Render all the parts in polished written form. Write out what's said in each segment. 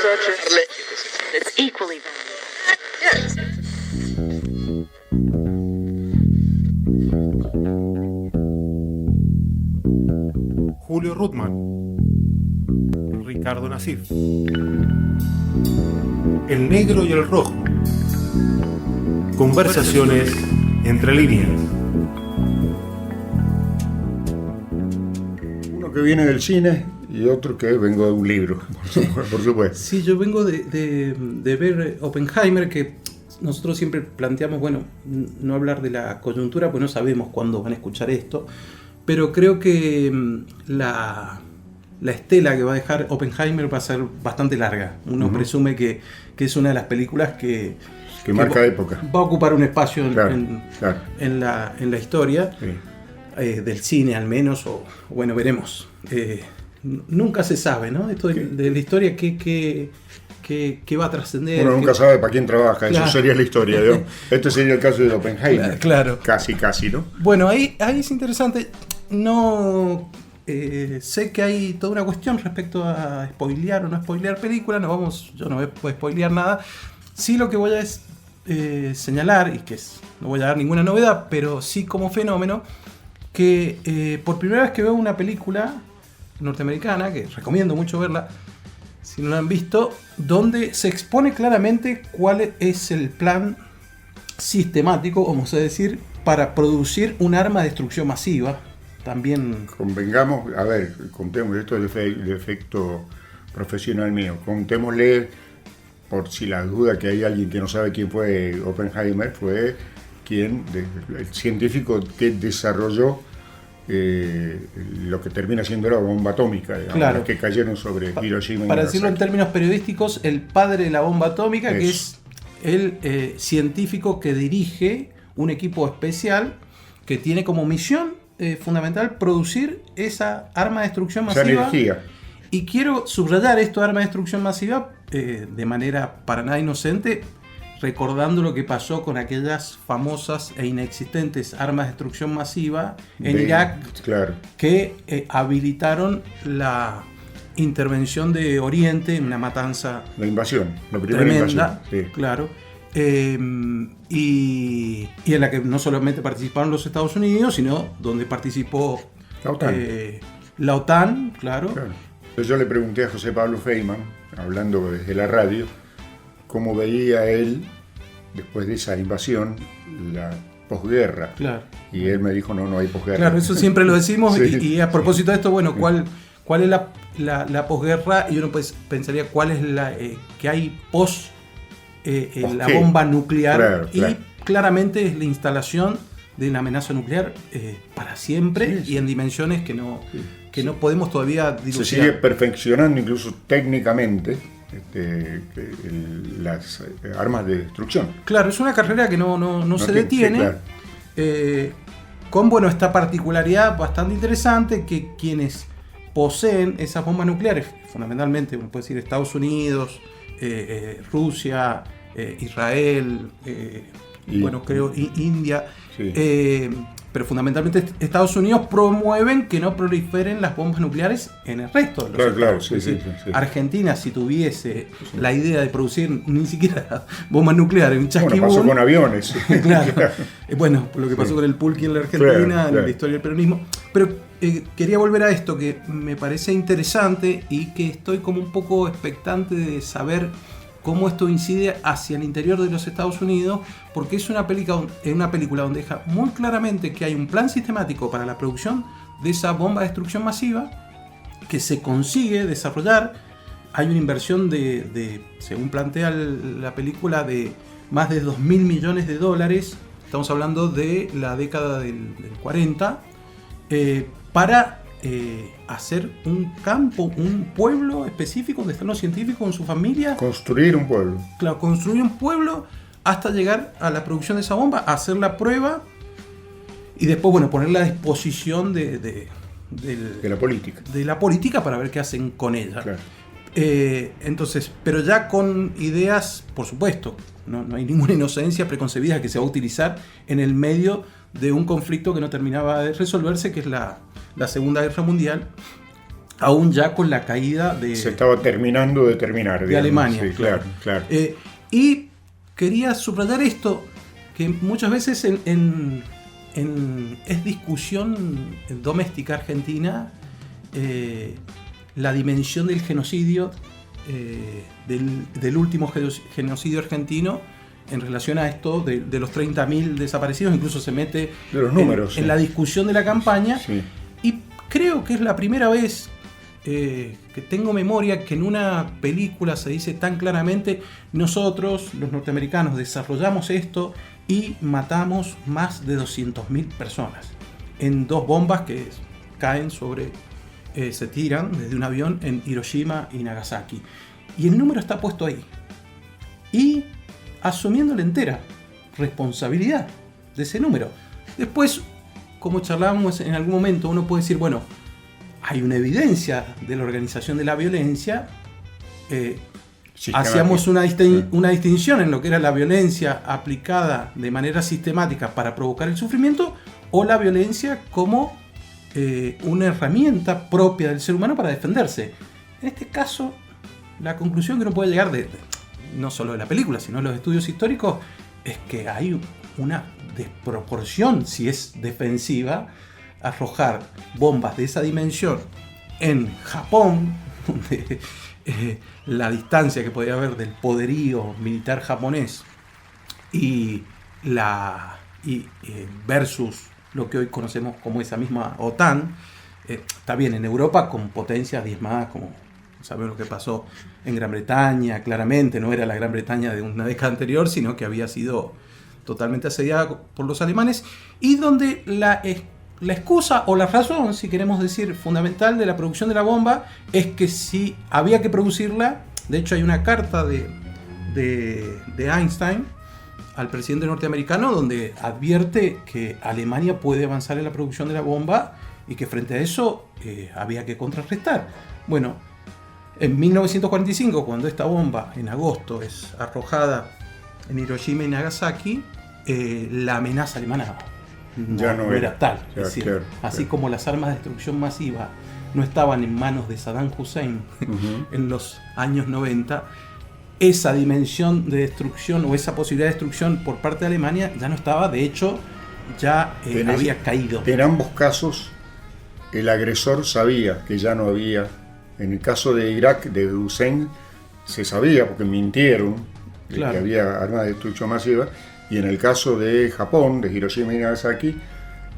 It's equally valuable. Yes. Julio Ruttmann, Ricardo Nassif, El Negro y el Rojo, conversaciones entre líneas. Uno que viene del cine y otro que vengo de un libro, por supuesto. Sí, yo vengo de ver Oppenheimer, que nosotros siempre planteamos, bueno, no hablar de la coyuntura, pues no sabemos cuándo van a escuchar esto, pero creo que la estela que va a dejar Oppenheimer va a ser bastante larga. Uno presume que es una de las películas que marca época. Va a ocupar un espacio Claro. en la historia, Sí. Del cine al menos, o bueno, veremos. Nunca se sabe, ¿no? Esto de la historia que va a trascender. Uno nunca sabe para quién trabaja, Claro. eso sería la historia, ¿no? Este sería el caso de Oppenheimer. Claro. Casi, ¿no? Bueno, ahí es interesante. No sé que hay toda una cuestión respecto a spoilear o no spoilear películas. Yo no voy a spoilear nada. Sí, lo que voy a señalar, y que no voy a dar ninguna novedad, pero sí como fenómeno, que por primera vez que veo una película norteamericana, que recomiendo mucho verla, si no la han visto, donde se expone claramente cuál es el plan sistemático, vamos a decir, para producir un arma de destrucción masiva. También Convengamos, a ver, contemos, esto es de efecto profesional mío, contémosle, por si la duda que hay alguien que no sabe quién fue Oppenheimer, fue el científico que desarrolló lo que termina siendo la bomba atómica, digamos, Claro. las que cayeron sobre Hiroshima y para decirlo en Nagasaki. términos periodísticos, el padre de la bomba atómica, que Eso. es el científico que dirige un equipo especial que tiene como misión fundamental producir esa arma de destrucción Esa masiva. energía. Y quiero subrayar esto de arma de destrucción masiva de manera para nada inocente, recordando lo que pasó con aquellas famosas e inexistentes armas de destrucción masiva en Irak, Claro. que habilitaron la intervención de Oriente en una matanza La invasión, la primera tremenda, invasión. Sí. claro, y en la que no solamente participaron los Estados Unidos, sino donde participó La OTAN. la OTAN, claro. Claro. Entonces yo le pregunté a José Pablo Feynman, hablando desde la radio, cómo veía él, después de esa invasión, la posguerra. Claro. Y él me dijo, no hay posguerra. Claro, eso siempre lo decimos. Sí. Y a propósito de esto, bueno, ¿cuál es la posguerra? Y uno pues pensaría cuál es que hay post la qué? bomba nuclear. Claro, y claro. claramente es la instalación de una amenaza nuclear para siempre, Sí, sí. y en dimensiones que no podemos todavía dilucidar. Se sigue perfeccionando incluso técnicamente las armas de destrucción. Claro, es una carrera que no se tiene- detiene. sí, claro. Con esta particularidad bastante interesante, que quienes poseen esas bombas nucleares, fundamentalmente, uno puede decir Estados Unidos, Rusia, Israel, creo India, Sí. pero fundamentalmente Estados Unidos promueven que no proliferen las bombas nucleares en el resto de los estados. Claro, sí, Es decir, sí. Argentina, si tuviese la idea de producir ni siquiera bombas nucleares, un Bueno, chasquibún. pasó con aviones. Claro. Bueno, lo que pasó con el Pulqui en la Argentina, Claro. en la historia del peronismo. Pero quería volver a esto, que me parece interesante y que estoy como un poco expectante de saber cómo esto incide hacia el interior de los Estados Unidos, porque es una película donde deja muy claramente que hay un plan sistemático para la producción de esa bomba de destrucción masiva, que se consigue desarrollar. Hay una inversión según plantea la película, de más de $2.000 millones. Estamos hablando de la década del 40, para hacer un campo, un pueblo específico donde están los científicos con su familia. Construir un pueblo. Claro, construir un pueblo hasta llegar a la producción de esa bomba, hacer la prueba y después, bueno, ponerla a disposición de la política para ver qué hacen con ella. Claro. Entonces, pero ya con ideas, por supuesto, no hay ninguna inocencia preconcebida que se va a utilizar en el medio de un conflicto que no terminaba de resolverse, que es la Segunda Guerra Mundial, aún ya con la caída de... Se estaba terminando de terminar. De digamos. Alemania. Sí, claro. Y quería subrayar esto, que muchas veces es discusión doméstica argentina la dimensión del genocidio, del último genocidio argentino en relación a esto de los 30.000 desaparecidos. Incluso se mete de los números, en la discusión de la campaña. Sí. Y creo que es la primera vez que tengo memoria que en una película se dice tan claramente: nosotros, los norteamericanos, desarrollamos esto y matamos más de 200.000 personas en 2 bombas que caen se tiran desde un avión en Hiroshima y Nagasaki. Y el número está puesto ahí. Y asumiendo la entera responsabilidad de ese número. Después, como charlábamos en algún momento, uno puede decir, bueno, hay una evidencia de la organización de la violencia. Hacíamos una distinción en lo que era la violencia aplicada de manera sistemática para provocar el sufrimiento, o la violencia como una herramienta propia del ser humano para defenderse. En este caso, la conclusión que uno puede llegar no solo de la película, sino de los estudios históricos, es que hay una desproporción, si es defensiva, arrojar bombas de esa dimensión en Japón, donde la distancia que podía haber del poderío militar japonés versus lo que hoy conocemos como esa misma OTAN. Está bien, en Europa con potencias diezmadas, como sabemos lo que pasó en Gran Bretaña. Claramente no era la Gran Bretaña de una década anterior, sino que había sido totalmente asediada por los alemanes, y donde la excusa o la razón, si queremos decir, fundamental de la producción de la bomba es que si había que producirla. De hecho, hay una carta de Einstein al presidente norteamericano donde advierte que Alemania puede avanzar en la producción de la bomba y que frente a eso había que contrarrestar. Bueno, en 1945, cuando esta bomba en agosto es arrojada en Hiroshima y Nagasaki, la amenaza alemana no era tal. Es decir, así como las armas de destrucción masiva no estaban en manos de Saddam Hussein en los años 90, esa dimensión de destrucción o esa posibilidad de destrucción por parte de Alemania ya no estaba. De hecho, ya había caído. En ambos casos, el agresor sabía que ya no había. En el caso de Irak, de Hussein, se sabía porque mintieron que había armas de destrucción masiva. Y en el caso de Japón, de Hiroshima y Nagasaki,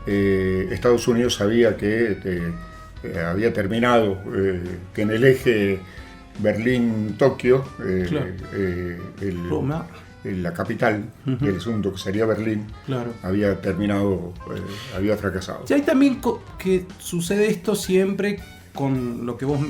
Estados Unidos sabía que había terminado, que en el eje Berlín-Tokio, la capital del asunto, que sería Berlín, había terminado, había fracasado. Y hay también que sucede esto siempre con lo que vos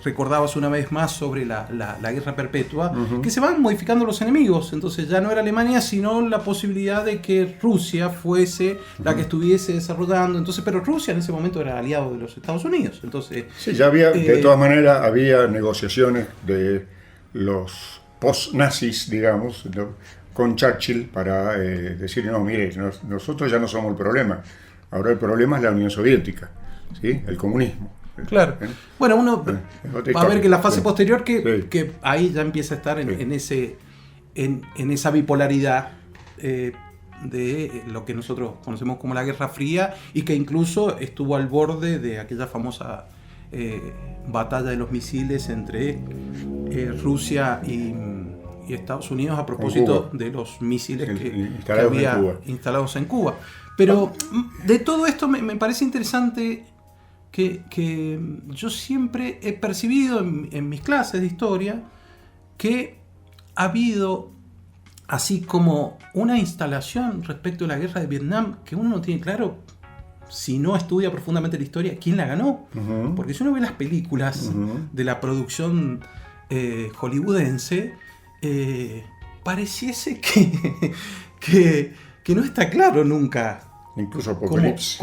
recordabas una vez más sobre la guerra perpetua, que se van modificando los enemigos. Entonces ya no era Alemania, sino la posibilidad de que Rusia fuese la que estuviese desarrollando. Entonces, pero Rusia en ese momento era aliado de los Estados Unidos. Entonces, sí, ya había, de todas maneras, había negociaciones de los post-nazis, digamos, ¿no?, con Churchill para decir, no, mire, nosotros ya no somos el problema. Ahora el problema es la Unión Soviética, ¿sí?, el comunismo. Claro. Bueno, uno va a ver que la fase posterior que ahí ya empieza a estar en esa bipolaridad de lo que nosotros conocemos como la Guerra Fría, y que incluso estuvo al borde de aquella famosa batalla de los misiles entre Rusia y Estados Unidos a propósito de los misiles que había instalados en Cuba. Pero de todo esto me parece interesante que yo siempre he percibido en mis clases de historia que ha habido así como una instalación respecto a la guerra de Vietnam que uno no tiene claro, si no estudia profundamente la historia, quién la ganó. Porque si uno ve las películas de la producción hollywoodense, pareciese que no está claro nunca. Incluso Apocalipsis.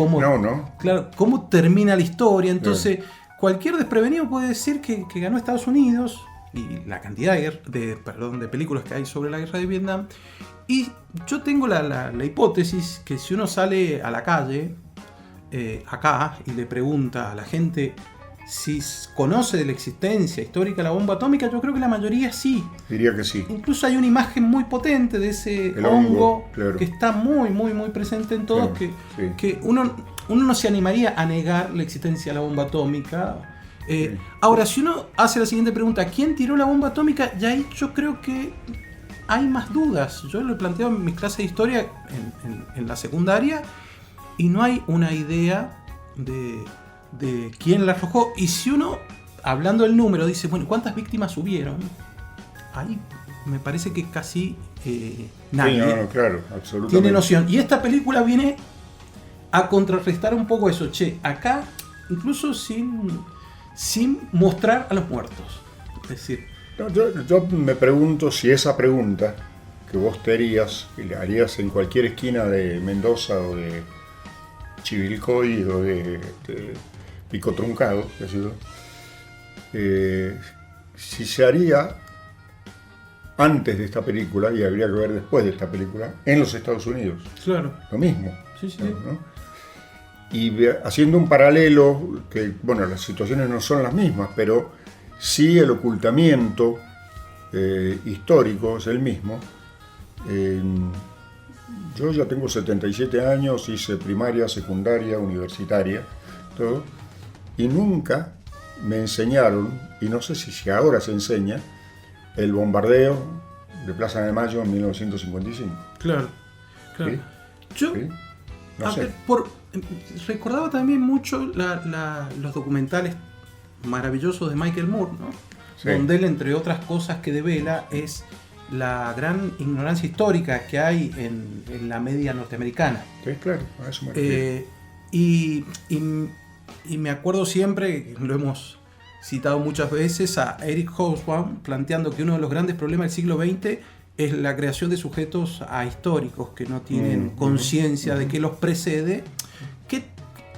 Claro, cómo termina la historia. Entonces, cualquier desprevenido puede decir que ganó Estados Unidos, y la cantidad de películas que hay sobre la guerra de Vietnam. Y yo tengo la hipótesis que si uno sale a la calle, acá, y le pregunta a la gente si conoce de la existencia histórica de la bomba atómica, yo creo que la mayoría sí. Diría que sí. Incluso hay una imagen muy potente de ese El hongo, claro. que está muy, muy, muy presente en todos, Claro, sí. que uno no se animaría a negar la existencia de la bomba atómica. Ahora, si uno hace la siguiente pregunta, ¿quién tiró la bomba atómica? Ya ahí yo creo que hay más dudas. Yo lo he planteado en mis clases de historia en la secundaria y no hay una idea de quién la arrojó. Y si uno, hablando del número, dice, bueno, ¿cuántas víctimas hubieron? Ahí me parece que casi nadie claro, absolutamente. tiene noción. Y esta película viene a contrarrestar un poco eso. Che, acá, incluso sin mostrar a los muertos. Es decir, No, yo me pregunto si esa pregunta que vos te harías, y la harías en cualquier esquina de Mendoza o de Chivilcoy o de Pico Truncado, si se haría antes de esta película, y habría que ver después de esta película, en los Estados Unidos. claro. Lo mismo. Sí, sí. ¿No? Y haciendo un paralelo, que bueno, las situaciones no son las mismas, pero sí el ocultamiento histórico es el mismo. Yo ya tengo 77 años, hice primaria, secundaria, universitaria, todo, y nunca me enseñaron, y no sé si ahora se enseña, el bombardeo de Plaza de Mayo en 1955. Claro. ¿Sí? Yo ¿Sí? No sé. recordaba también mucho los documentales maravillosos de Michael Moore, ¿no? Sí. Donde él, entre otras cosas que devela, es la gran ignorancia histórica que hay en la media norteamericana. Sí, claro, a eso me refiero. Y me acuerdo siempre, lo hemos citado muchas veces, a Eric Hobsbawm planteando que uno de los grandes problemas del siglo XX es la creación de sujetos ahistóricos que no tienen conciencia de que los precede, que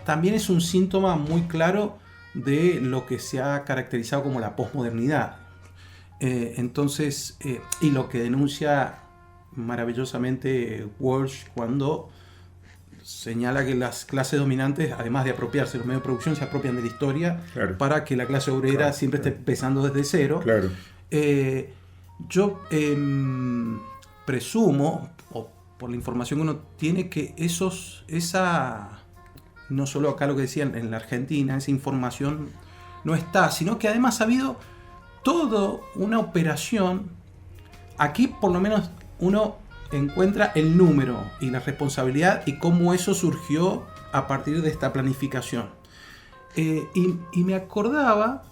también es un síntoma muy claro de lo que se ha caracterizado como la posmodernidad. Y lo que denuncia maravillosamente Walsh cuando señala que las clases dominantes, además de apropiarse de los medios de producción, se apropian de la historia, Claro. para que la clase obrera siempre esté empezando desde cero. Claro. Yo presumo, o por la información que uno tiene, que no solo acá lo que decían en la Argentina, esa información no está, sino que además ha habido toda una operación. Aquí por lo menos uno encuentra el número y la responsabilidad y cómo eso surgió a partir de esta planificación. Y me acordaba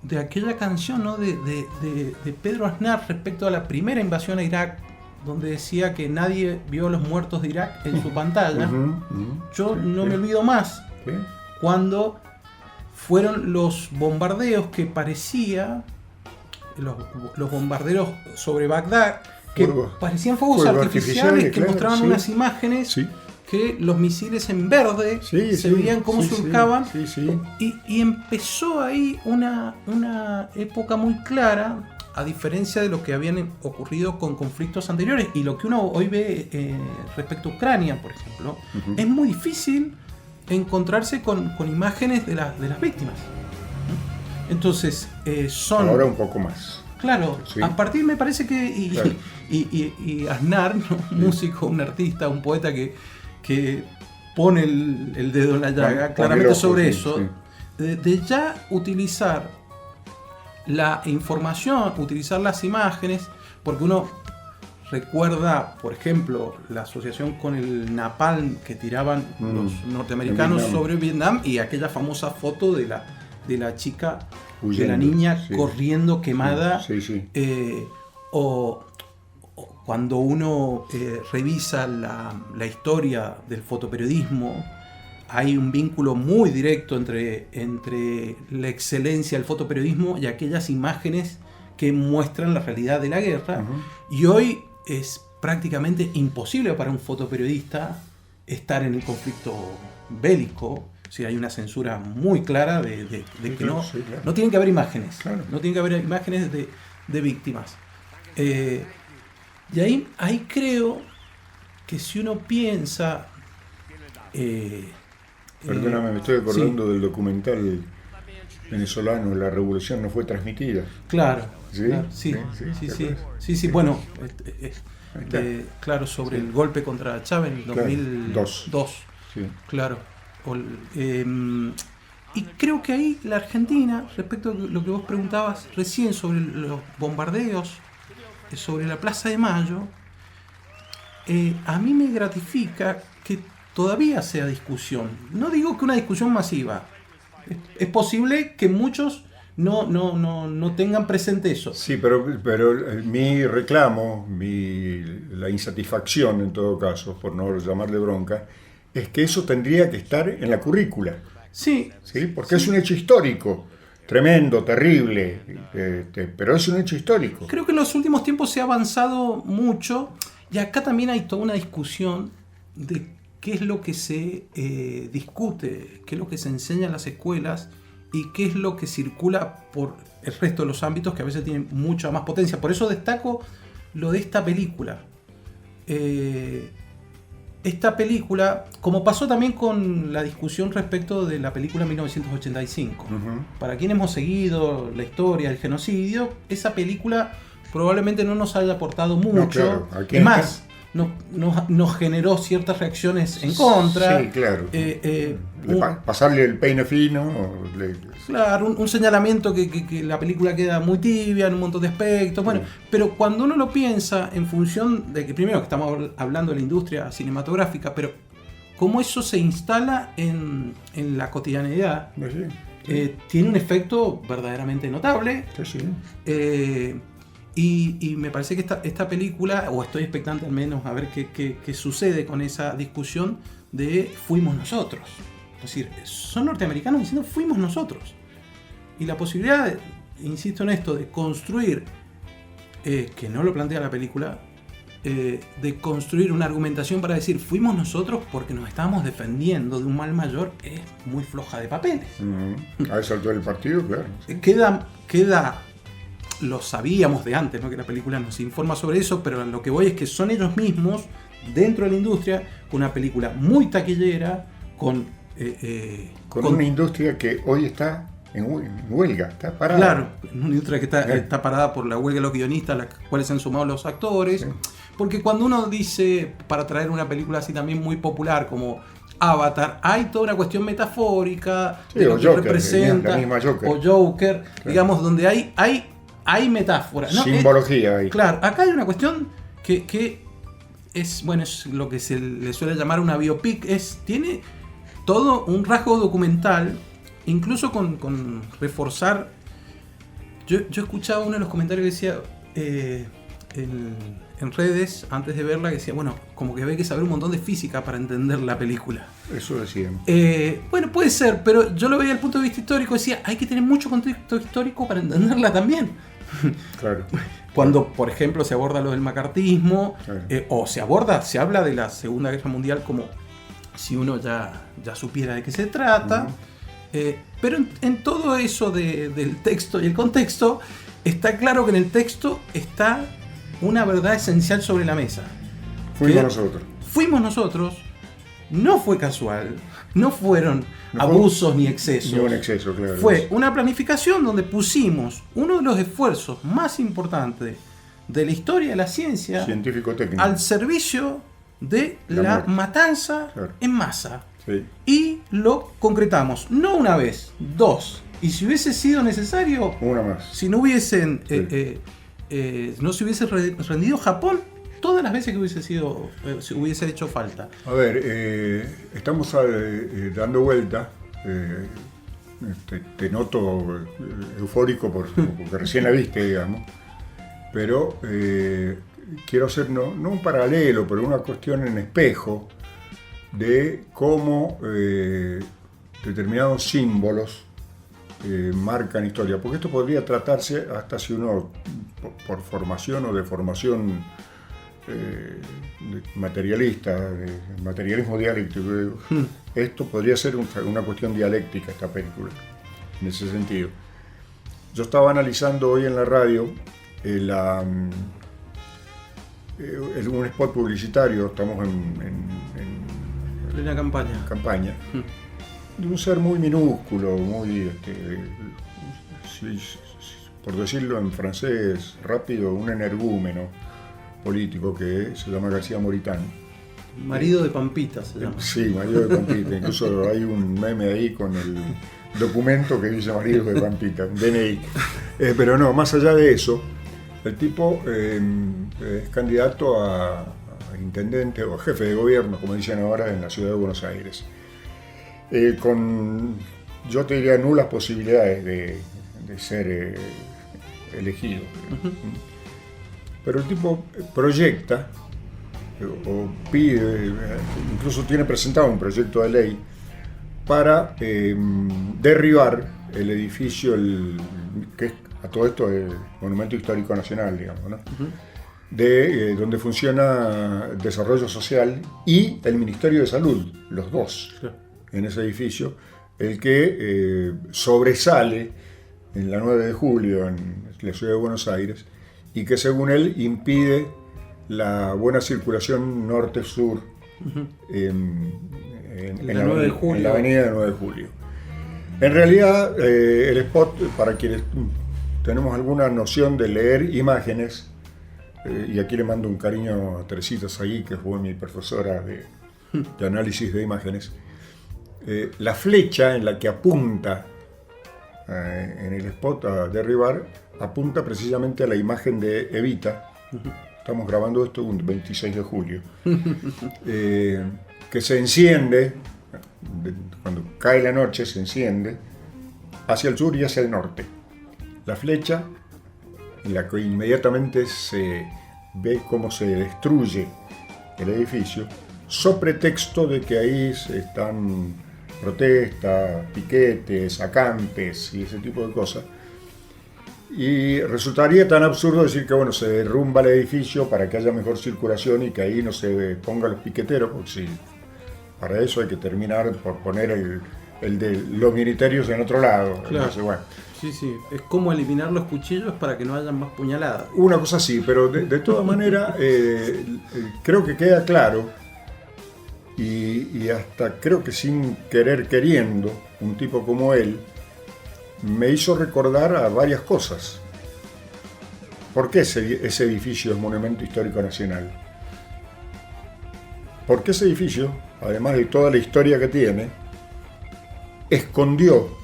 de aquella canción, ¿no? de Pedro Aznar respecto a la primera invasión a Irak, donde decía que nadie vio los muertos de Irak en su pantalla. Yo no me olvido más. ¿Sí? Cuando fueron los bombardeos que parecía, los bombardeos sobre Bagdad, que parecían fuegos artificiales, que claro, mostraban sí. unas imágenes, Sí. que los misiles en verde se veían cómo surcaban. Sí, sí. Y empezó ahí una época muy clara, a diferencia de lo que habían ocurrido con conflictos anteriores. Y lo que uno hoy ve respecto a Ucrania, por ejemplo, es muy difícil encontrarse con imágenes de las víctimas. Entonces, son... Ahora un poco más. Claro, Sí. a partir me parece que... Claro. Y Aznar, ¿no? Un músico, un artista, un poeta que pone el dedo en la llaga, Pone claramente el ojo, sobre sí, eso, sí. de ya utilizar la información, utilizar las imágenes, porque uno recuerda, por ejemplo, la asociación con el napalm que tiraban los norteamericanos Vietnam. sobre Vietnam, y aquella famosa foto de la chica, Huyendo, de la niña sí. corriendo quemada. Sí, sí. O cuando uno revisa la historia del fotoperiodismo, hay un vínculo muy directo entre la excelencia del fotoperiodismo y aquellas imágenes que muestran la realidad de la guerra. Y hoy es prácticamente imposible para un fotoperiodista estar en el conflicto bélico. Si hay una censura muy clara de que no, sí, claro. no tienen que haber imágenes. Claro. No tienen que haber imágenes de víctimas. Y ahí creo que si uno piensa... Perdóname, me estoy acordando del documental venezolano, la revolución no fue transmitida. Claro, ¿Sí? claro, sí, bueno, claro, sobre el golpe contra Chávez en el 2002. Sí. Claro. Y creo que ahí la Argentina, respecto a lo que vos preguntabas recién sobre los bombardeos sobre la Plaza de Mayo, a mí me gratifica que todavía sea discusión. No digo que una discusión masiva. Es posible que muchos no tengan presente eso. Sí, pero mi reclamo, la insatisfacción en todo caso, por no llamarle bronca, es que eso tendría que estar en la currícula. Sí. ¿Sí? Porque es un hecho histórico, tremendo, terrible, pero es un hecho histórico. Creo que en los últimos tiempos se ha avanzado mucho y acá también hay toda una discusión de qué es lo que se discute, qué es lo que se enseña en las escuelas y qué es lo que circula por el resto de los ámbitos que a veces tienen mucha más potencia. Por eso destaco lo de esta película. Esta película, como pasó también con la discusión respecto de la película 1985. Para quienes hemos seguido la historia del genocidio, esa película probablemente no nos haya aportado mucho. Claro, es más, nos generó ciertas reacciones en contra. Sí, claro. Pasarle el peine fino. Claro, un señalamiento que la película queda muy tibia en un montón de aspectos. Bueno, pero cuando uno lo piensa en función de que primero que estamos hablando de la industria cinematográfica, pero cómo eso se instala en la cotidianeidad, tiene un efecto verdaderamente notable. Y me parece que esta película, o estoy expectante al menos a ver qué sucede con esa discusión de fuimos nosotros. Es decir, son norteamericanos diciendo fuimos nosotros. Y la posibilidad, insisto en esto, de construir, que no lo plantea la película, de construir una argumentación para decir fuimos nosotros porque nos estábamos defendiendo de un mal mayor, es muy floja de papeles. A eso saltó el partido, claro. Queda lo sabíamos de antes, ¿no? Que la película nos informa sobre eso, pero lo que voy es que son ellos mismos, dentro de la industria, con una película muy taquillera, con una industria que hoy está en huelga, está parada. Claro, una industria que está parada por la huelga de los guionistas, a las cuales se han sumado los actores, porque cuando uno dice, para traer una película así también muy popular como Avatar, hay toda una cuestión metafórica de lo que Joker, representa, la misma Joker. o Joker, digamos, donde hay metáfora, ¿no? Simbología ahí. Claro, acá hay una cuestión que es, bueno, es lo que se le suele llamar una biopic, tiene todo un rasgo documental, incluso con reforzar. Yo escuchaba uno de los comentarios que decía en redes, antes de verla, que decía, bueno, como que había que saber un montón de física para entender la película. Eso decían. Bueno, puede ser, pero yo lo veía desde el punto de vista histórico, decía, hay que tener mucho contexto histórico para entenderla también. Claro. Cuando, por ejemplo, se aborda lo del macartismo, claro. O se habla de la Segunda Guerra Mundial como si uno ya supiera de qué se trata. Pero en todo eso del texto y el contexto, está claro que en el texto está una verdad esencial sobre la mesa. Fuimos nosotros, no fue casual, no fueron abusos ni excesos. Ni un exceso, claro. Fue una planificación donde pusimos uno de los esfuerzos más importantes de la historia de la ciencia científico-técnico al servicio de la matanza en masa. Sí. Y lo concretamos, no una vez, dos. Y si hubiese sido necesario, una más. Si no hubiesen no se hubiese rendido Japón todas las veces que se hubiese hecho falta. A ver, estamos dando vuelta. Te noto eufórico porque recién la viste, digamos. Pero quiero hacer no un paralelo, pero una cuestión en espejo de cómo determinados símbolos marcan historia. Porque esto podría tratarse hasta si uno, por formación o de formación materialista, de materialismo dialéctico, esto podría ser una cuestión dialéctica, esta película, en ese sentido. Yo estaba analizando hoy en la radio un spot publicitario, estamos en plena campaña. un ser muy minúsculo, muy, por decirlo en francés rápido, un energúmeno político que se llama García Moritán. Marido de Pampita se llama. Sí, marido de Pampita. Incluso hay un meme ahí con el documento que dice marido de Pampita, un DNI. Pero no, más allá de eso, el tipo es candidato a intendente o a jefe de gobierno, como dicen ahora, en la ciudad de Buenos Aires. Con, yo te diría, nulas posibilidades de ser elegido. Uh-huh. Pero el tipo proyecta o pide, incluso tiene presentado un proyecto de ley para derribar el edificio, que es a todo esto el Monumento Histórico Nacional, digamos, ¿no? Uh-huh. De donde funciona Desarrollo Social y el Ministerio de Salud, los dos, sí, en ese edificio, el que sobresale en la 9 de julio en la ciudad de Buenos Aires y que según él impide la buena circulación norte-sur uh-huh. en la 9 de julio. En la avenida de 9 de julio. En realidad, el spot, para quienes tenemos alguna noción de leer imágenes, y aquí le mando un cariño a Teresita Sagui, que fue mi profesora de análisis de imágenes, la flecha en la que apunta en el spot a derribar, apunta precisamente a la imagen de Evita. Estamos grabando esto un 26 de julio, que se enciende, cuando cae la noche se enciende, hacia el sur y hacia el norte. La flecha, en la que inmediatamente se ve cómo se destruye el edificio, so pretexto de que ahí están protestas, piquetes, acampes y ese tipo de cosas. Y resultaría tan absurdo decir que bueno, se derrumba el edificio para que haya mejor circulación y que ahí no se pongan los piqueteros, porque sí, para eso hay que terminar por poner el de los ministerios en otro lado. Claro. Entonces, bueno. Sí, sí, es como eliminar los cuchillos para que no hayan más puñaladas. Una cosa así, pero de todas maneras creo que queda claro y hasta creo que sin querer queriendo, un tipo como él me hizo recordar a varias cosas. ¿Por qué ese edificio es Monumento Histórico Nacional? Porque ese edificio, además de toda la historia que tiene, escondió,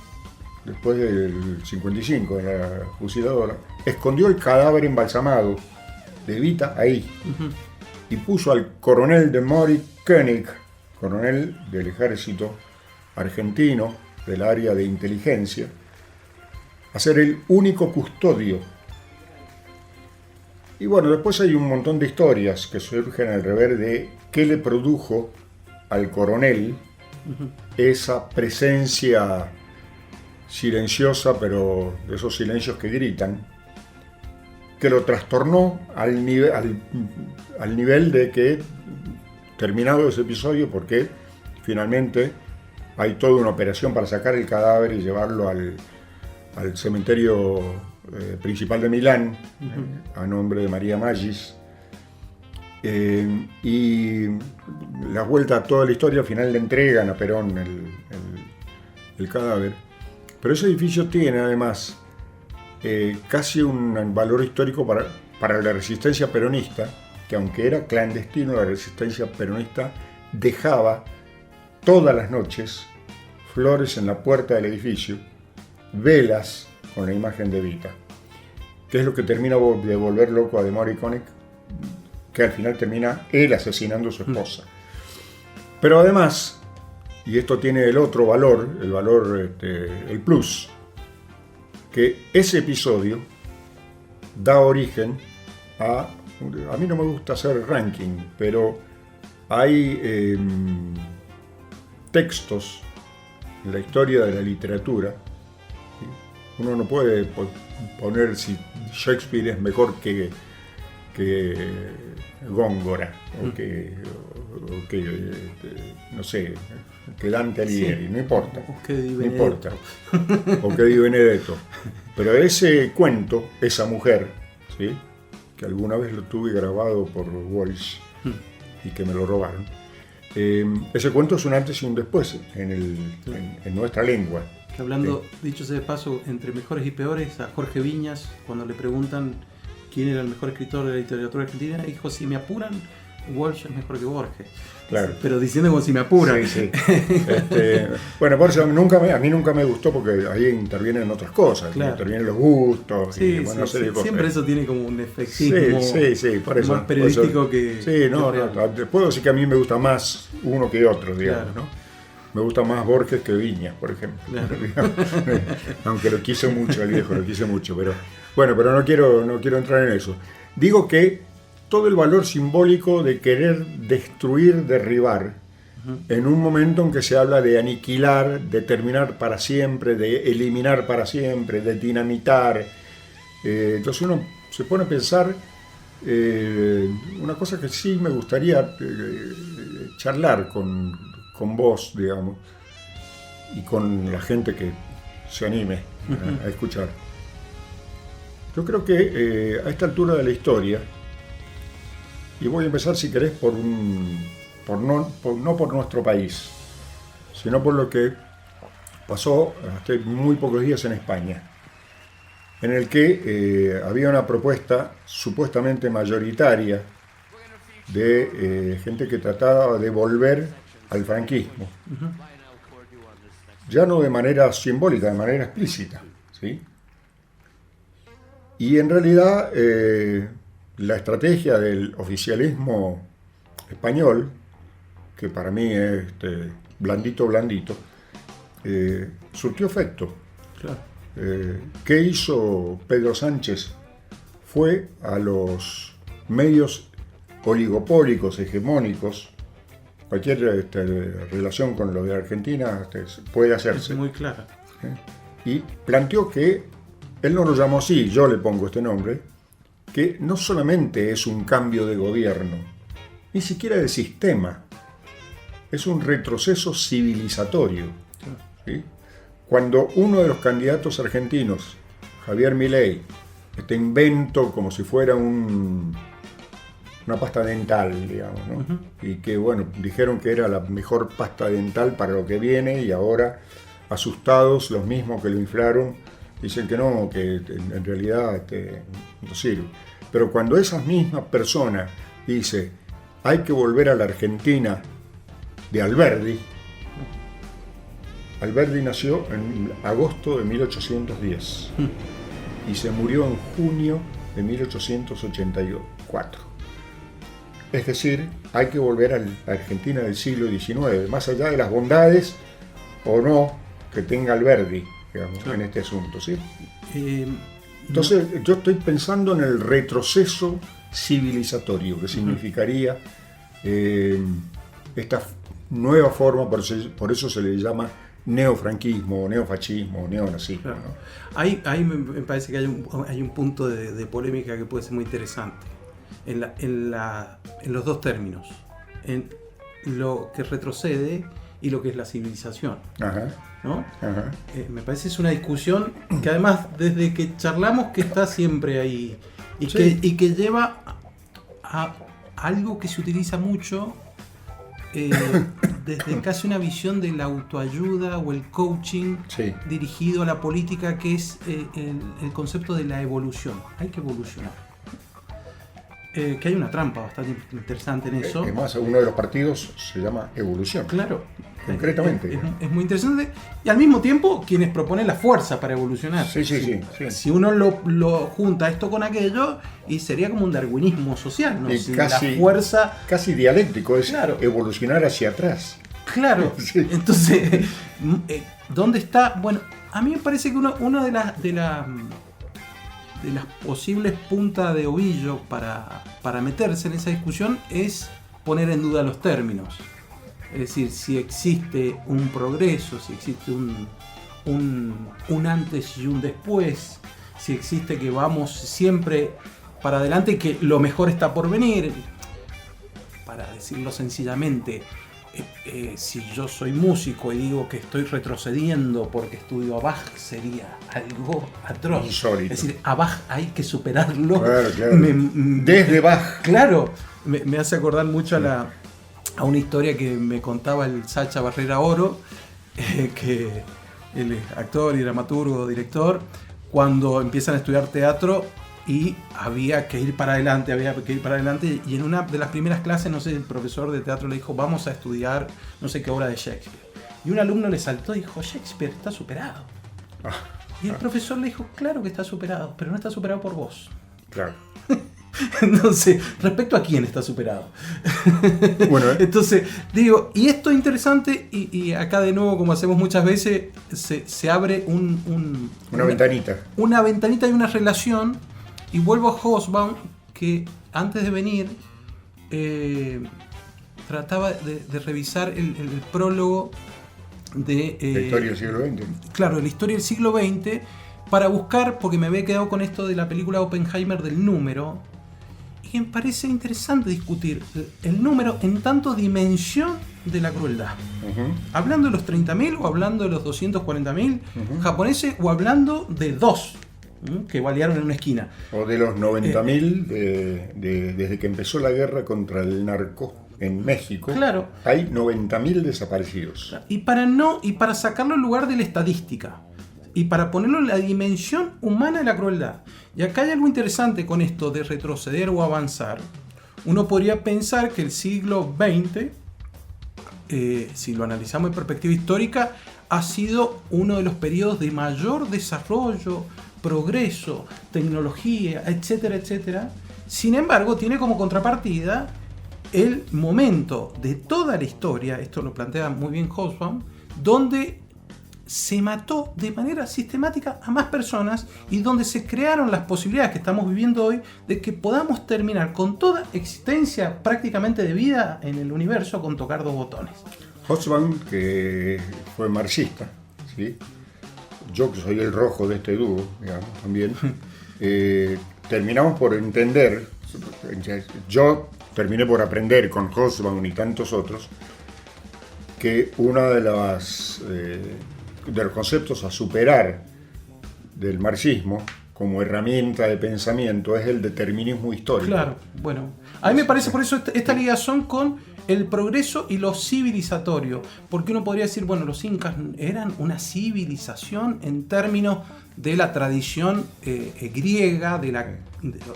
después del 55, de la fusiladora, escondió el cadáver embalsamado de Evita ahí. Uh-huh. Y puso al coronel de Mori Koenig, coronel del ejército argentino, del área de inteligencia, a ser el único custodio. Y bueno, después hay un montón de historias que surgen al revés de qué le produjo al coronel uh-huh. esa presencia silenciosa, pero de esos silencios que gritan, que lo trastornó al nivel de que, terminado ese episodio, porque finalmente hay toda una operación para sacar el cadáver y llevarlo al cementerio principal de Milán, uh-huh. a nombre de María Magis, y la vuelta a toda la historia, al final le entregan a Perón el cadáver. Pero ese edificio tiene además casi un valor histórico para la resistencia peronista, que aunque era clandestino, la resistencia peronista dejaba todas las noches flores en la puerta del edificio, velas con la imagen de Evita, que es lo que termina de volver loco a de Mori Koenig, que al final termina él asesinando a su esposa. Pero además, y esto tiene el otro valor, el plus, que ese episodio da origen a mí no me gusta hacer ranking, pero hay textos en la historia de la literatura. Uno no puede poner si Shakespeare es mejor que Góngora o que no sé, que Dante Alighieri, sí. No importa, no importa, o que Di Benedetto, pero ese cuento, esa mujer, ¿sí?, que alguna vez lo tuve grabado por Walsh y que me lo robaron, ese cuento es un antes y un después en nuestra lengua. Que hablando, dicho sea de paso, entre mejores y peores, a Jorge Viñas, cuando le preguntan quién era el mejor escritor de la literatura argentina, dijo: si me apuran, Walsh es mejor que Borges. Claro. Pero diciendo como si me apuran. Sí, sí. Bueno, por eso a mí nunca me gustó, porque ahí intervienen otras cosas, Claro. intervienen los gustos, Sí, y una sí, serie de cosas. siempre eso tiene como un efectismo Sí, por eso. más periodístico por eso, que Sí, no, real. puedo decir que a mí me gusta más uno que otro, digamos, Claro. ¿no? Me gusta más Borges que Viñas, por ejemplo. Claro. Aunque lo quise mucho, el viejo, lo quise mucho, pero bueno, pero no quiero entrar en eso. Digo que todo el valor simbólico de querer destruir, derribar, en un momento en que se habla de aniquilar, de terminar para siempre, de eliminar para siempre, de dinamitar. Entonces uno se pone a pensar una cosa que sí me gustaría charlar con vos, digamos, y con la gente que se anime a escuchar. Yo creo que a esta altura de la historia, y voy a empezar, si querés, no por nuestro país, sino por lo que pasó hace muy pocos días en España, en el que había una propuesta supuestamente mayoritaria de gente que trataba de volver al franquismo, ya no de manera simbólica, de manera explícita, ¿sí? Y en realidad la estrategia del oficialismo español, que para mí es blandito, surtió efecto. Claro. ¿Qué hizo Pedro Sánchez? Fue a los medios oligopólicos, hegemónicos, cualquier relación con lo de Argentina puede hacerse. Es muy clara. Y planteó que, él no lo llamó así, yo le pongo este nombre, que no solamente es un cambio de gobierno, ni siquiera de sistema, es un retroceso civilizatorio. ¿Sí? Cuando uno de los candidatos argentinos, Javier Milei, este invento como si fuera una pasta dental, digamos, ¿no? Y que, bueno, dijeron que era la mejor pasta dental para lo que viene, y ahora, asustados, los mismos que lo inflaron, dicen que no, que en realidad no sirve. Pero cuando esa misma persona dice: hay que volver a la Argentina de Alberdi. Alberdi nació en agosto de 1810 y se murió en junio de 1884. Es decir, hay que volver a la Argentina del siglo XIX, más allá de las bondades o no que tenga Alberdi, digamos, en este asunto, ¿sí? Entonces, yo estoy pensando en el retroceso civilizatorio, que significaría esta nueva forma, por eso se le llama neofranquismo, neofascismo, neonazismo. Claro. ¿No? Ahí me parece que hay un punto de polémica que puede ser muy interesante en los dos términos, en lo que retrocede y lo que es la civilización. Ajá. ¿No? Ajá. Me parece que es una discusión que, además, desde que charlamos, que está siempre ahí y, Sí. que lleva a algo que se utiliza mucho desde casi una visión de la autoayuda o el coaching, Sí. dirigido a la política, que es el concepto de la evolución. Hay que evolucionar. Que hay una trampa bastante interesante en eso. Además, uno de los partidos se llama Evolución. Claro. Concretamente. Es muy interesante. Y al mismo tiempo, quienes proponen la fuerza para evolucionar. Sí. Si uno lo junta esto con aquello, y sería como un darwinismo social, ¿no? Y Si casi- la fuerza. Casi dialéctico, es Claro. evolucionar hacia atrás. Claro. Sí. Entonces, ¿dónde está? Bueno, a mí me parece que una de las posibles puntas de ovillo para meterse en esa discusión es poner en duda los términos. Es decir, si existe un progreso, si existe un antes y un después, si existe que vamos siempre para adelante y que lo mejor está por venir. Para decirlo sencillamente, si yo soy músico y digo que estoy retrocediendo porque estudio a Bach, sería algo atroz. Insólito. Es decir, a Bach hay que superarlo. Claro. Me- Desde Bach. Claro, me hace acordar mucho a a una historia que me contaba el Sacha Barrera Oro, que él es actor y dramaturgo, director, cuando empiezan a estudiar teatro y había que ir para adelante, y en una de las primeras clases, no sé, el profesor de teatro le dijo, vamos a estudiar no sé qué obra de Shakespeare. Y un alumno le saltó y dijo, Shakespeare está superado. Y el profesor le dijo, claro que está superado, pero no está superado por vos. Claro. Entonces, ¿respecto a quién está superado? Bueno, Entonces, digo, y esto es interesante, y acá de nuevo, como hacemos muchas veces, se abre una ventanita. Una ventanita y una relación, y vuelvo a Hobsbawm, que antes de venir trataba de revisar el prólogo de... La historia del siglo XX. Claro, la historia del siglo XX, para buscar, porque me había quedado con esto de la película Oppenheimer del número, y me parece interesante discutir el número en tanto dimensión de la crueldad. Uh-huh. Hablando de los 30.000 o hablando de los 240.000 japoneses, o hablando de 2 que balearon en una esquina. O de los 90.000 desde que empezó la guerra contra el narco en México. Claro. Hay 90.000 desaparecidos. Y para sacarlo en lugar de la estadística. Y para ponerlo en la dimensión humana de la crueldad. Y acá hay algo interesante con esto de retroceder o avanzar. Uno podría pensar que el siglo XX, si lo analizamos en perspectiva histórica, ha sido uno de los periodos de mayor desarrollo, progreso, tecnología, etcétera, etcétera. Sin embargo, tiene como contrapartida el momento de toda la historia, esto lo plantea muy bien Hobsbawm, donde se mató de manera sistemática a más personas y donde se crearon las posibilidades que estamos viviendo hoy de que podamos terminar con toda existencia prácticamente de vida en el universo con tocar 2 botones. Hobsbawm, que fue marxista, ¿sí? Yo que soy el rojo de este dúo, digamos, también, terminamos por entender, yo terminé por aprender con Hobsbawm y tantos otros, que uno de los conceptos a superar del marxismo como herramienta de pensamiento es el determinismo histórico. Claro, bueno, a mí me parece por eso esta ligación con el progreso y lo civilizatorio, porque uno podría decir, bueno, los incas eran una civilización en términos de la tradición griega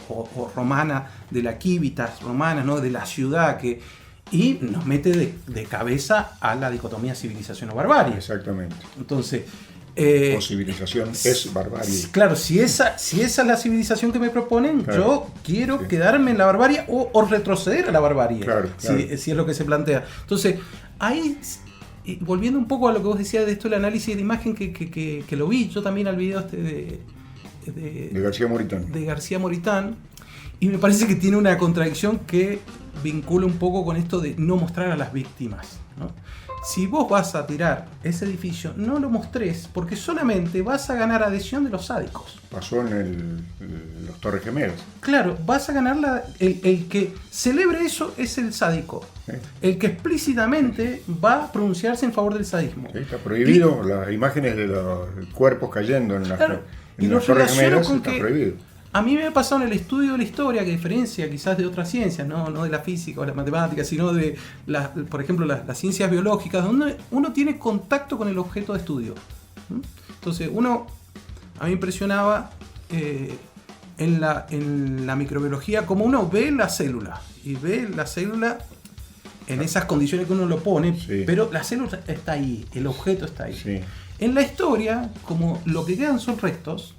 o romana, de la civitas romana, ¿no? De la ciudad, y nos mete de cabeza a la dicotomía civilización o barbarie. Exactamente. Entonces, o civilización es barbarie. Claro, si esa es la civilización que me proponen, claro, yo quiero quedarme en la barbarie o retroceder a la barbarie, claro. Si es lo que se plantea. Entonces, ahí, volviendo un poco a lo que vos decías de esto, el análisis de imagen que lo vi yo también al video de García Moritán. De García Moritán, y me parece que tiene una contradicción que vincula un poco con esto de no mostrar a las víctimas, ¿no? Si vos vas a tirar ese edificio, no lo mostrés, porque solamente vas a ganar adhesión de los sádicos. Pasó en los Torres Gemelas. Claro, vas a ganar el que celebre eso es el sádico. Sí. El que explícitamente va a pronunciarse en favor del sadismo. Sí, está prohibido, las imágenes de los cuerpos cayendo en las, claro, en y las lo Torres relaciono Gemelas, con está que prohibido. A mí me ha pasado en el estudio de la historia, que a diferencia quizás de otras ciencias, no de la física o la matemática, sino de, por ejemplo, las ciencias biológicas, donde uno tiene contacto con el objeto de estudio. Entonces, a mí me impresionaba en la microbiología cómo uno ve la célula, y ve la célula en esas condiciones que uno lo pone, sí, pero la célula está ahí, el objeto está ahí. Sí. En la historia, como lo que quedan son restos,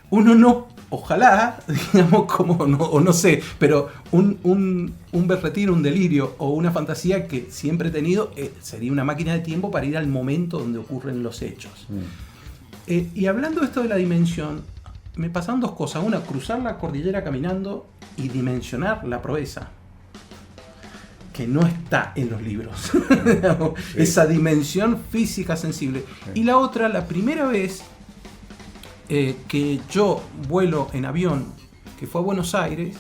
uno no, ojalá, digamos, o no sé, pero un berretín, un delirio o una fantasía que siempre he tenido sería una máquina de tiempo para ir al momento donde ocurren los hechos. Y hablando de esto de la dimensión, me pasaron 2 cosas. Una, cruzar la cordillera caminando y dimensionar la proeza, que no está en los libros. Sí. Esa dimensión física sensible. Sí. Y la otra, la primera vez que yo vuelo en avión, que fue a Buenos Aires,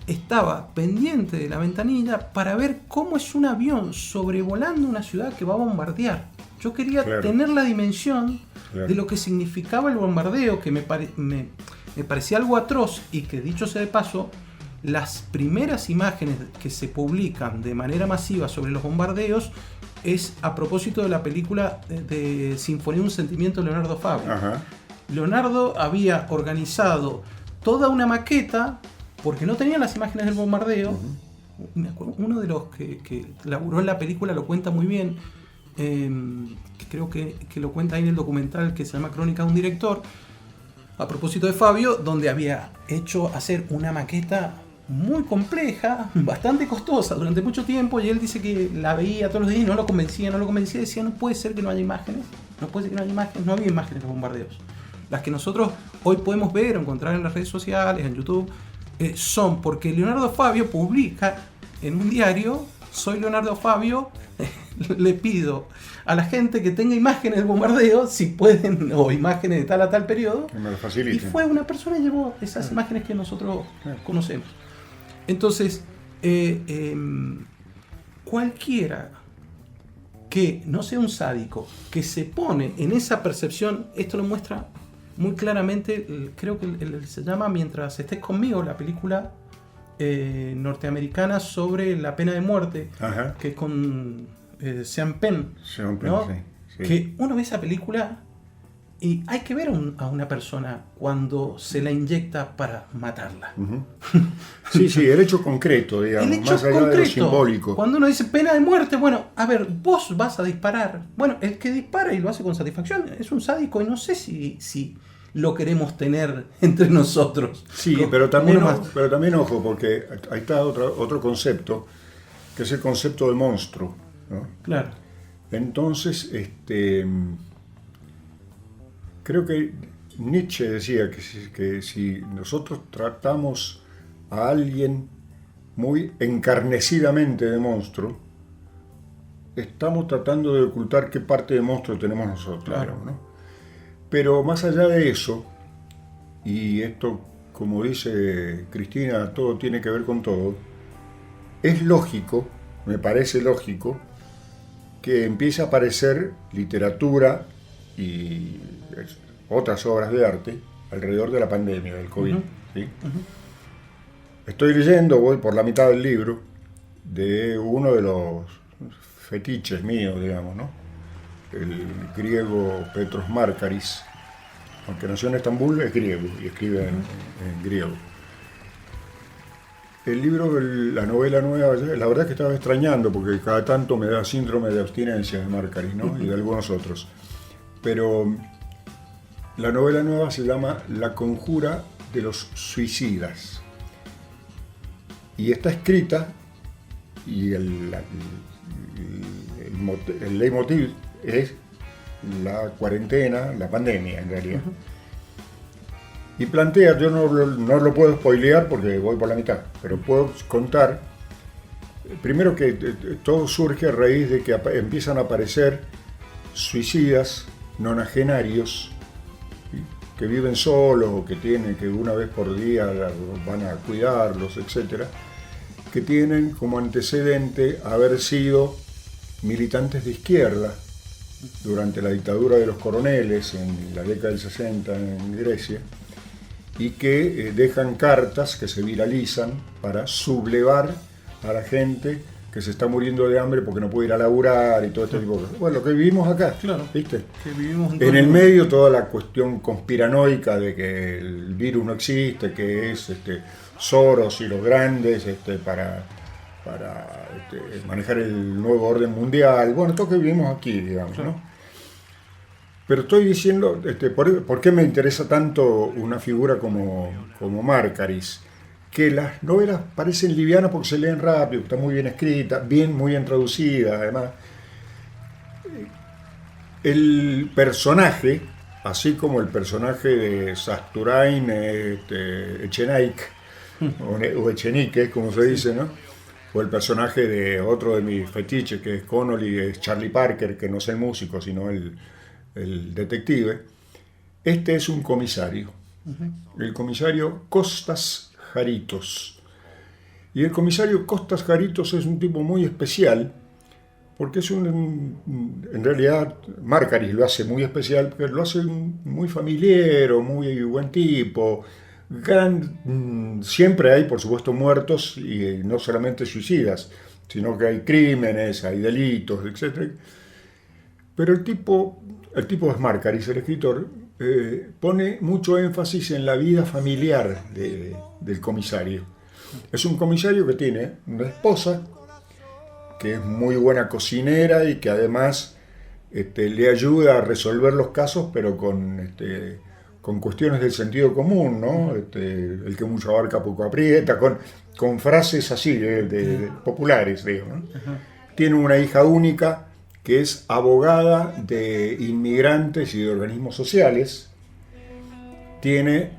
estaba pendiente de la ventanilla para ver cómo es un avión sobrevolando una ciudad que va a bombardear. Yo quería tener la dimensión de lo que significaba el bombardeo, que me parecía algo atroz, y que, dicho sea de paso, las primeras imágenes que se publican de manera masiva sobre los bombardeos es a propósito de la película de Sinfonía de un Sentimiento de Leonardo Fabio. Ajá. Leonardo había organizado toda una maqueta porque no tenía las imágenes del bombardeo. Me acuerdo, uno de los que laburó en la película lo cuenta muy bien, creo que lo cuenta ahí en el documental que se llama Crónica de un director, a propósito de Fabio, donde había hecho hacer una maqueta muy compleja, bastante costosa durante mucho tiempo, y él dice que la veía todos los días y no lo convencía, decía, no puede ser que no haya imágenes, no había imágenes de los bombardeos. Las que nosotros hoy podemos ver o encontrar en las redes sociales, en YouTube, son porque Leonardo Fabio publica en un diario: soy Leonardo Fabio, le pido a la gente que tenga imágenes del bombardeo, si pueden, o imágenes de tal a tal periodo, Que me lo faciliten. y fue una persona y llevó esas imágenes que nosotros conocemos. Entonces, cualquiera que no sea un sádico, que se pone en esa percepción, esto lo muestra muy claramente, creo que se llama Mientras estés conmigo, la película norteamericana sobre la pena de muerte, Ajá. que es con Sean Penn, Sean Penn, ¿no? sí. Que uno ve esa película y hay que ver a una persona cuando se la inyecta para matarla. Ujú. Sí, el hecho concreto, digamos, El hecho más allá de lo concreto, simbólico. cuando uno dice pena de muerte, bueno, a ver, vos vas a disparar. Bueno, el que dispara y lo hace con satisfacción es un sádico, y no sé si lo queremos tener entre nosotros. Sí, Como- pero también, como uno más- pero también ojo, porque ahí está otro concepto, que es el concepto del monstruo, ¿no? Claro. Entonces, creo que Nietzsche decía que si nosotros tratamos a alguien muy encarnecidamente de monstruo, estamos tratando de ocultar qué parte de monstruo tenemos nosotros. Claro. Digamos, ¿no? Pero más allá de eso, y esto, como dice Cristina, todo tiene que ver con todo, es lógico, me parece lógico, que empiece a aparecer literatura y otras obras de arte alrededor de la pandemia del COVID. Ujú. ¿Sí? Estoy leyendo, voy por la mitad del libro, de uno de los fetiches míos, digamos, ¿no? El griego Petros Márkaris, aunque nació en Estambul, es griego y escribe en griego. El libro, la novela nueva, la verdad es que estaba extrañando porque cada tanto me da síndrome de abstinencia de Márkaris, ¿no? Y de algunos otros. Pero la novela nueva se llama La conjura de los suicidas. Y está escrita, y el leitmotiv es la cuarentena, la pandemia en realidad. Y plantea, yo no lo puedo spoilear porque voy por la mitad, pero puedo contar, primero que todo surge a raíz de que empiezan a aparecer suicidas nonagenarios, ¿sí? Que viven solos o que tienen que una vez por día van a cuidarlos, etcétera, que tienen como antecedente haber sido militantes de izquierda durante la dictadura de los coroneles en la década del 60 en Grecia, y que dejan cartas que se viralizan para sublevar a la gente que se está muriendo de hambre porque no puede ir a laburar y todo este tipo de cosas. Bueno, lo que vivimos acá, Claro. ¿viste? Que vivimos En el medio toda la cuestión conspiranoica de que el virus no existe, que es Soros y los grandes para manejar el nuevo orden mundial. Bueno, todo lo que vivimos aquí, digamos, Claro. ¿no? Pero estoy diciendo, ¿por qué me interesa tanto una figura como Márkaris? Que las novelas parecen livianas porque se leen rápido, está muy bien escrita, muy bien traducida, además. El personaje, así como el personaje de Sasturain Echenique, o Echenique, como se dice, ¿no? O el personaje de otro de mis fetiches, que es Connolly, es Charlie Parker, que no es el músico, sino el detective. Este es un comisario, el comisario Costas Jaritos. Y el comisario Costas Jaritos es un tipo muy especial, porque es en realidad, Márkaris lo hace muy especial, pero lo hace muy familiar, muy buen tipo, Siempre hay, por supuesto, muertos, y no solamente suicidas, sino que hay crímenes, hay delitos, etc. Pero el tipo Smarkaris, el escritor, pone mucho énfasis en la vida familiar del comisario. Es un comisario que tiene una esposa, que es muy buena cocinera y que además le ayuda a resolver los casos, pero con cuestiones del sentido común, ¿no? El que mucho abarca poco aprieta, con frases así, populares, digo, ¿no? Tiene una hija única que es abogada de inmigrantes y de organismos sociales. Tiene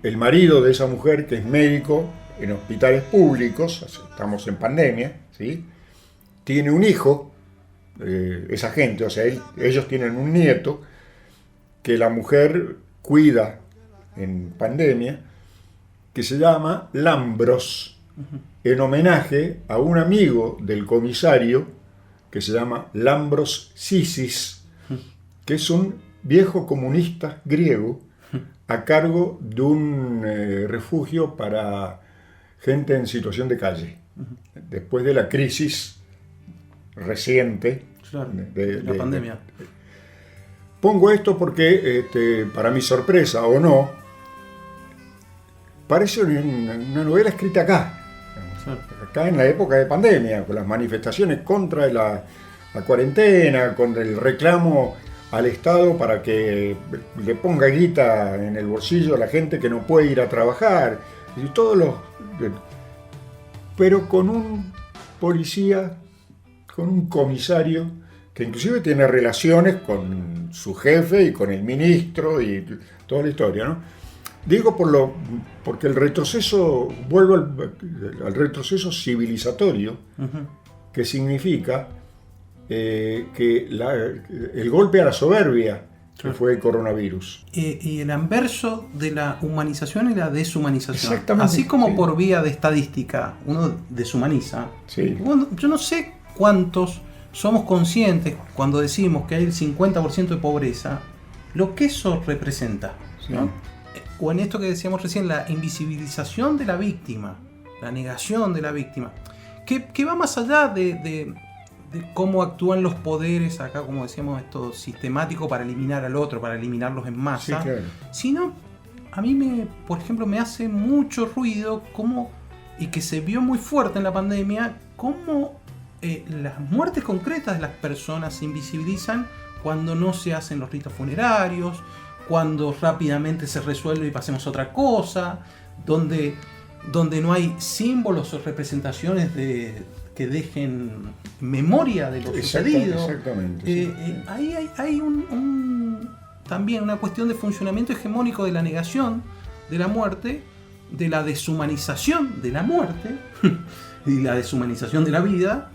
el marido de esa mujer, que es médico en hospitales públicos, estamos en pandemia, ¿sí? Tiene un hijo, esa gente, o sea, ellos tienen un nieto que la mujer cuida en pandemia, que se llama Lambros, en homenaje a un amigo del comisario que se llama Lambros Sisis, que es un viejo comunista griego a cargo de un refugio para gente en situación de calle, después de la crisis reciente, claro, de la pandemia. Pongo esto porque, para mi sorpresa o no, parece una novela escrita acá. Acá en la época de pandemia, con las manifestaciones contra la cuarentena, con el reclamo al Estado para que le ponga guita en el bolsillo a la gente que no puede ir a trabajar, y pero con un policía, con un comisario que inclusive tiene relaciones con su jefe y con el ministro y toda la historia, ¿no? Digo porque el retroceso, vuelvo al retroceso civilizatorio, que significa que el golpe a la soberbia que fue el coronavirus. Y el anverso de la humanización y la deshumanización. Exactamente. Así como sí. por vía de estadística uno deshumaniza, Sí. bueno, yo no sé cuántos somos conscientes cuando decimos que hay el 50% de pobreza, lo que eso representa, ¿no? O en esto que decíamos recién, la invisibilización de la víctima, la negación de la víctima, que va más allá de cómo actúan los poderes, acá como decíamos, esto sistemático para eliminar al otro, para eliminarlos en masa, Sí, claro. sino a mí, por ejemplo, me hace mucho ruido y que se vio muy fuerte en la pandemia, cómo las muertes concretas de las personas se invisibilizan cuando no se hacen los ritos funerarios, cuando rápidamente se resuelve y pasemos a otra cosa, donde no hay símbolos o representaciones que dejen memoria de lo sucedido. Exactamente. Sí. Ahí hay también una cuestión de funcionamiento hegemónico de la negación de la muerte, de la deshumanización de la muerte y la deshumanización de la vida.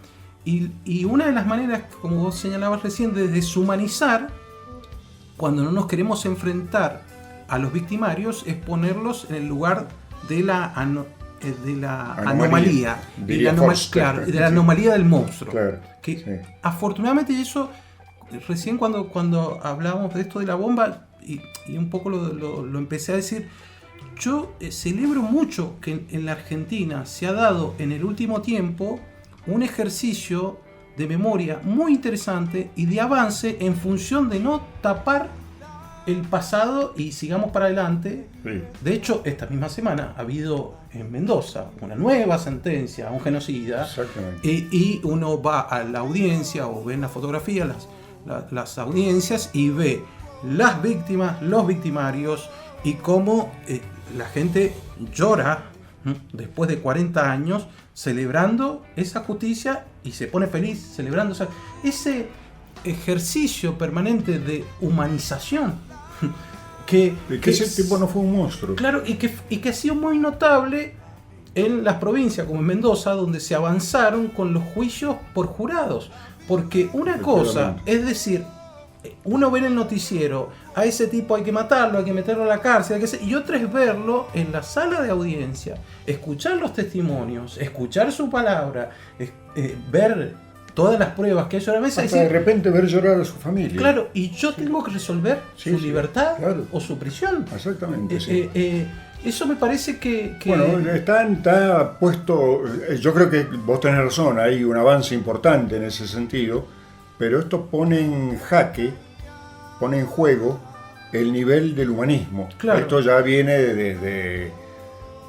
Y una de las maneras, como vos señalabas recién, de deshumanizar, cuando no nos queremos enfrentar a los victimarios, es ponerlos en el lugar de la anomalía, de la anomalía del monstruo. Claro, que sí. Afortunadamente, eso recién cuando hablábamos de esto de la bomba, y un poco lo empecé a decir, yo celebro mucho que en la Argentina se ha dado en el último tiempo un ejercicio de memoria muy interesante y de avance en función de no tapar el pasado y sigamos para adelante. Sí. De hecho, esta misma semana ha habido en Mendoza una nueva sentencia a un genocida. Exactamente. Y uno va a la audiencia o ve en la fotografía las audiencias y ve las víctimas, los victimarios y cómo la gente llora después de 40 años celebrando esa justicia y se pone feliz celebrando ese ejercicio permanente de humanización que ese tipo no fue un monstruo. Claro, y que ha sido muy notable en las provincias como en Mendoza, donde se avanzaron con los juicios por jurados, porque una cosa es decir, uno ve en el noticiero a ese tipo hay que matarlo, hay que meterlo a la cárcel, y otra es verlo en la sala de audiencia, escuchar los testimonios, escuchar su palabra, ver todas las pruebas que hay sobre la mesa. Hasta de repente ver llorar a su familia. Claro, y yo tengo que resolver su libertad o su prisión. Exactamente. Sí. Eso me parece que... Bueno, está puesto, yo creo que vos tenés razón, hay un avance importante en ese sentido, pero esto pone en jaque, pone en juego el nivel del humanismo. Claro. Esto ya viene desde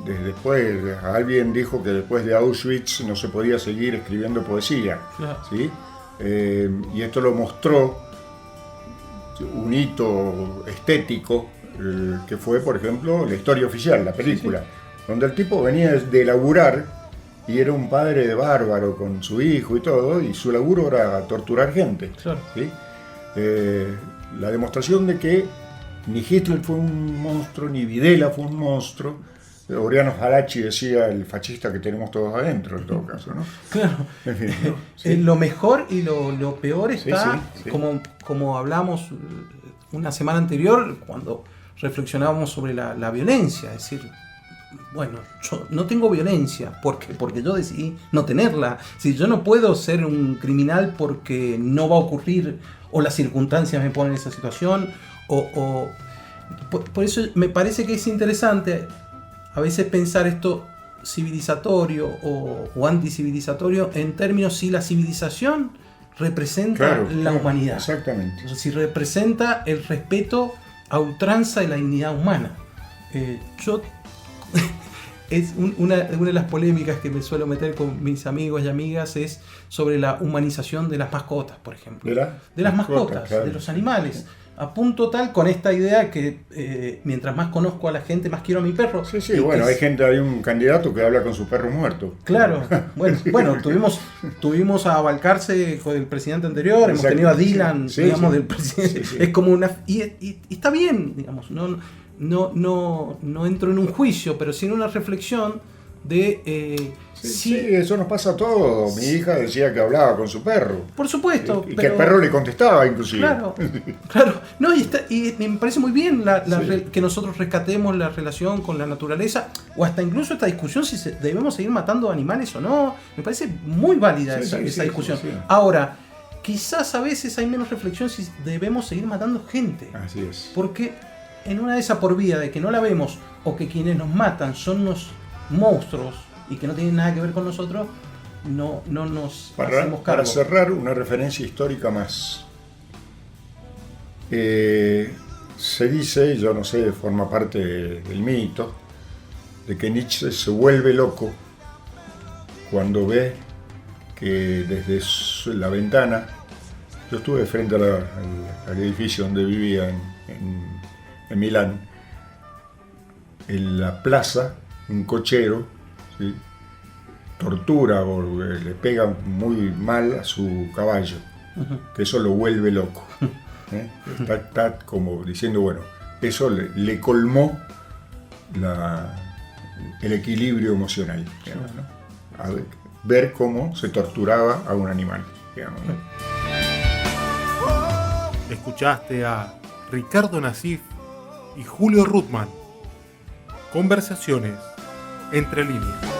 después. Alguien dijo que después de Auschwitz no se podía seguir escribiendo poesía. Claro. ¿Sí? Y esto lo mostró un hito estético, que fue, por ejemplo, La historia oficial, la película, donde el tipo venía de laburar y era un padre de bárbaro con su hijo y todo, y su laburo era torturar gente. Claro. ¿Sí? La demostración de que ni Hitler fue un monstruo, ni Videla fue un monstruo. Oriano Falaci decía el fascista que tenemos todos adentro, en todo caso, ¿no? Claro. En fin, ¿no? Sí. Lo mejor y lo peor está, sí. Como hablamos una semana anterior, cuando reflexionábamos sobre la violencia. Es decir, bueno, yo no tengo violencia porque yo decidí no tenerla. Si yo no puedo ser un criminal porque no va a ocurrir o las circunstancias me ponen en esa situación, por eso me parece que es interesante a veces pensar esto civilizatorio o anticivilizatorio en términos si la civilización representa la humanidad. Exactamente. Entonces, si representa el respeto a ultranza de la dignidad humana. Es una de las polémicas que me suelo meter con mis amigos y amigas es sobre la humanización de las mascotas, por ejemplo. De las mascotas, claro. De los animales. A punto tal con esta idea que mientras más conozco a la gente, más quiero a mi perro. Sí, bueno, hay un candidato que habla con su perro muerto. Claro, bueno, tuvimos a Balcarce con el presidente anterior, hemos tenido a Dylan, digamos, del presidente. Sí. Es como una... Y está bien, digamos, no entro en un juicio, pero sí en una reflexión de... Sí, eso nos pasa a todos. Mi hija decía que hablaba con su perro. Por supuesto. Y que el perro le contestaba, inclusive. Claro. No, y me parece muy bien que nosotros rescatemos la relación con la naturaleza, o hasta incluso esta discusión si debemos seguir matando animales o no. Me parece muy válida esa discusión. Sí. Ahora, quizás a veces hay menos reflexión si debemos seguir matando gente. Así es. Porque en una de esas, por vía de que no la vemos o que quienes nos matan son unos monstruos y que no tienen nada que ver con nosotros, no nos hacemos cargo. Para cerrar, una referencia histórica más. Se dice, yo no sé, forma parte del mito, de que Nietzsche se vuelve loco cuando ve que desde la ventana, yo estuve frente al edificio donde vivía en Milán, en la plaza, un cochero, ¿sí?, tortura o le pega muy mal a su caballo, que eso lo vuelve loco. Está como diciendo, bueno, eso le colmó el equilibrio emocional, digamos, ¿no? A ver cómo se torturaba a un animal, digamos, ¿no? Escuchaste a Ricardo Nassif y Julio Ruttmann. Conversaciones entre líneas.